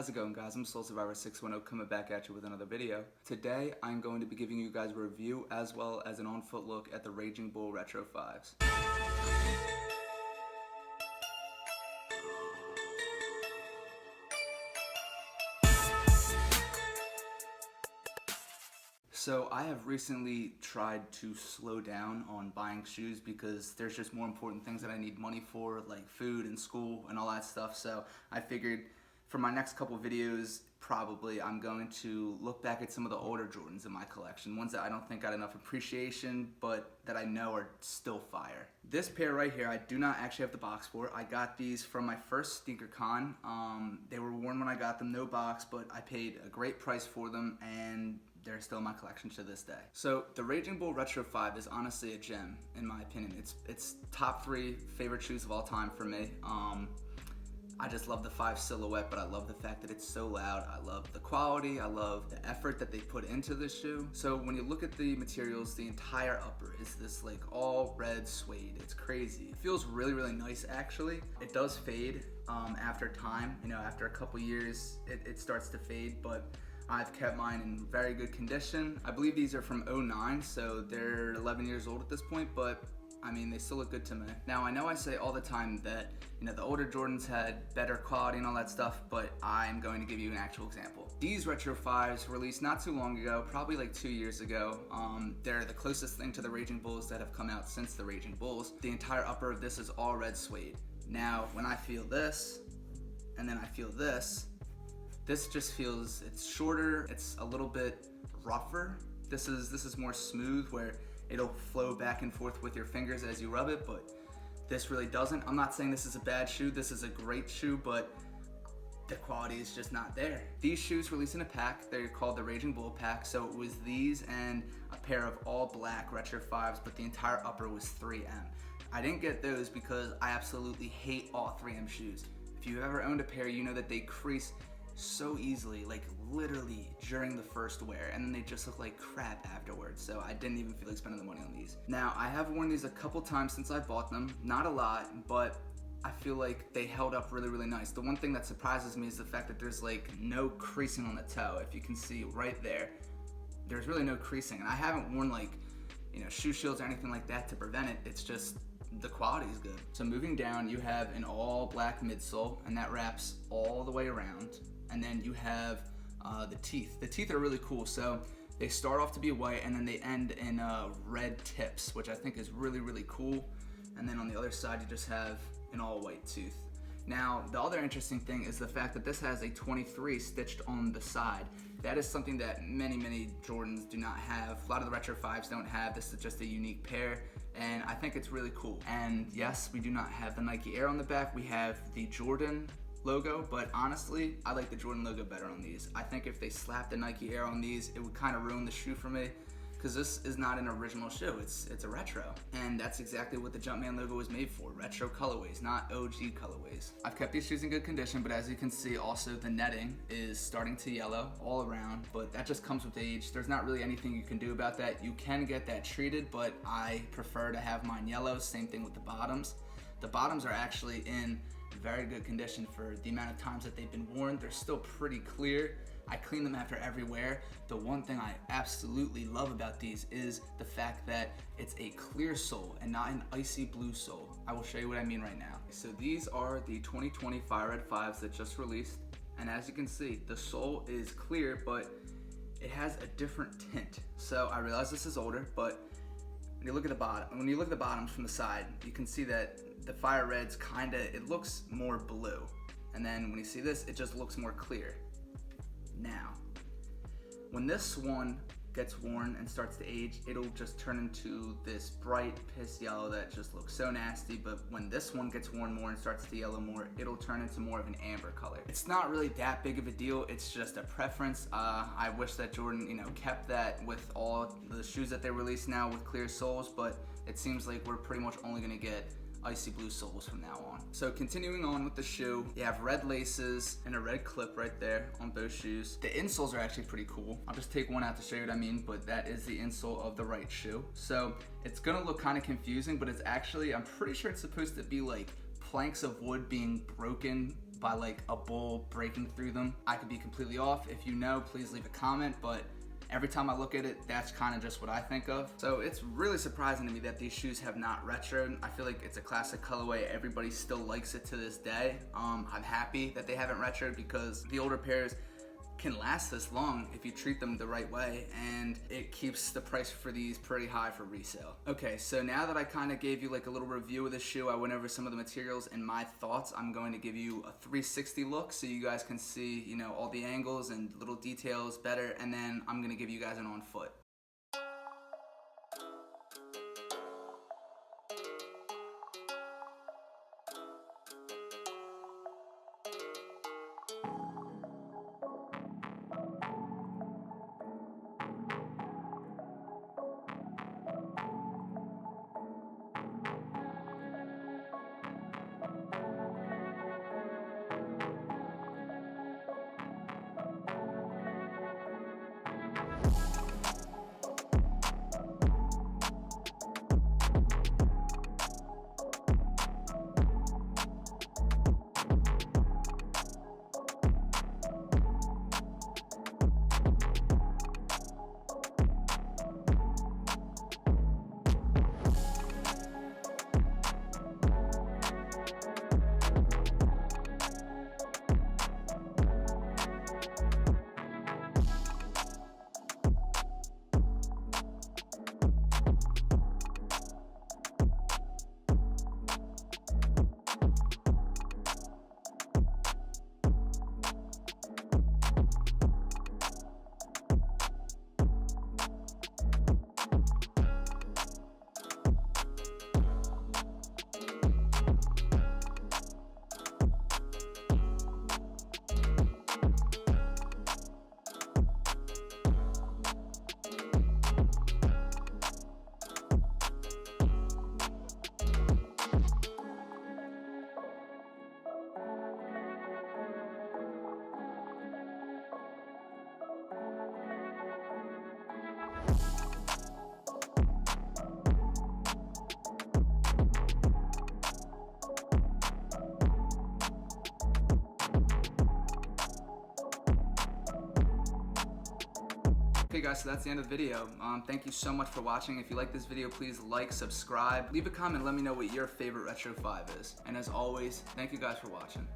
How's it going, guys? I'm Soul Survivor 610 coming back at you with another video. Today I'm going to be giving you guys a review as well as an on-foot look at the Raging Bull Retro 5s. So I have recently tried to slow down on buying shoes because there's just more important things that I need money for, like food and school and all that stuff. So I figured for my next couple videos, probably I'm going to look back at some of the older Jordans in my collection, ones that I don't think got enough appreciation, but that I know are still fire. This pair right here, I do not actually have the box for. I got these from my first sneaker con. They were worn when I got them, no box, but I paid a great price for them, and they're still in my collection to this day. So the Raging Bull Retro 5 is honestly a gem, in my opinion. It's top 3 favorite shoes of all time for me. I just love the 5 silhouette, but I love the fact that it's so loud. I love the quality. I love the effort that they put into this shoe. So when you look at the materials, the entire upper is this like all red suede. It's crazy. It feels really, really nice actually. It does fade after time. You know, after a couple years, it starts to fade, but I've kept mine in very good condition. I believe these are from '09, so they're 11 years old at this point, but I mean, they still look good to me. Now, I know I say all the time that, you know, the older Jordans had better quality and all that stuff, but I'm going to give you an actual example. These Retro 5s released not too long ago, probably like 2 years ago. They're the closest thing to the Raging Bulls that have come out since the Raging Bulls. The entire upper of this is all red suede. Now, when I feel this, and then I feel this just feels, it's shorter, it's a little bit rougher. This is more smooth, where it'll flow back and forth with your fingers as you rub it, but this really doesn't. I'm not saying this is a bad shoe, this is a great shoe, but the quality is just not there. These shoes released in a pack. They're called the Raging Bull pack, so it was these and a pair of all black Retro 5s, but the entire upper was 3M. I didn't get those because I absolutely hate all 3M shoes. If you've ever owned a pair, you know that they crease so easily, like literally during the first wear, and then they just look like crap afterwards, so I didn't even feel like spending the money on these. Now, I have worn these a couple times since I bought them, not a lot, but I feel like they held up really, really nice. The one thing that surprises me is the fact that there's like no creasing on the toe. If you can see right there, there's really no creasing, and I haven't worn like, you know, shoe shields or anything like that to prevent it. It's just the quality is good. So moving down, you have an all black midsole, and that wraps all the way around. And then you have the teeth. The teeth are really cool. So they start off to be white, and then they end in red tips, which I think is really, really cool. And then on the other side, you just have an all white tooth. Now, the other interesting thing is the fact that this has a 23 stitched on the side. That is something that many, many Jordans do not have. A lot of the Retro 5s don't have. This is just a unique pair, and I think it's really cool. And yes, we do not have the Nike Air on the back. We have the Jordan logo, but honestly, I like the Jordan logo better on these. I think if they slapped the Nike Air on these, it would kind of ruin the shoe for me, because this is not an original shoe, it's a retro. And that's exactly what the Jumpman logo was made for, retro colorways, not OG colorways. I've kept these shoes in good condition, but as you can see, also the netting is starting to yellow all around, but that just comes with age. There's not really anything you can do about that. You can get that treated, but I prefer to have mine yellow. Same thing with the bottoms. The bottoms are actually in very good condition for the amount of times that they've been worn. They're still pretty clear. I clean them after every wear. The one thing I absolutely love about these is the fact that it's a clear sole and not an icy blue sole. I will show you what I mean right now. So these are the 2020 Fire Red 5s that just released, and as you can see, the sole is clear, but it has a different tint. So I realize this is older, but when you look at the bottoms from the side, you can see that the Fire Reds it looks more blue. And then when you see this, it just looks more clear. Now, when this one gets worn and starts to age, it'll just turn into this bright piss yellow that just looks so nasty. But when this one gets worn more and starts to yellow more, it'll turn into more of an amber color. It's not really that big of a deal. It's just a preference. I wish that Jordan, you know, kept that with all the shoes that they release now with clear soles, but it seems like we're pretty much only gonna get icy blue soles from now on. So continuing on with the shoe, you have red laces and a red clip right there on both shoes. The insoles are actually pretty cool. I'll just take one out to show you what I mean, but that is the insole of the right shoe. So it's gonna look kind of confusing, but it's actually, I'm pretty sure it's supposed to be like planks of wood being broken by like a bull breaking through them. I could be completely off. If you know, please leave a comment, but every time I look at it, that's kind of just what I think of. So it's really surprising to me that these shoes have not retroed. I feel like it's a classic colorway. Everybody still likes it to this day. I'm happy that they haven't retroed because the older pairs can last this long if you treat them the right way, and it keeps the price for these pretty high for resale. Okay, so now that I kind of gave you like a little review of the shoe, I went over some of the materials and my thoughts. I'm going to give you a 360 look so you guys can see, you know, all the angles and little details better, and then I'm gonna give you guys an on foot. Okay guys, so that's the end of the video. Thank you so much for watching. If you like this video, please like, subscribe, leave a comment, let me know what your favorite Retro 5 is. And as always, thank you guys for watching.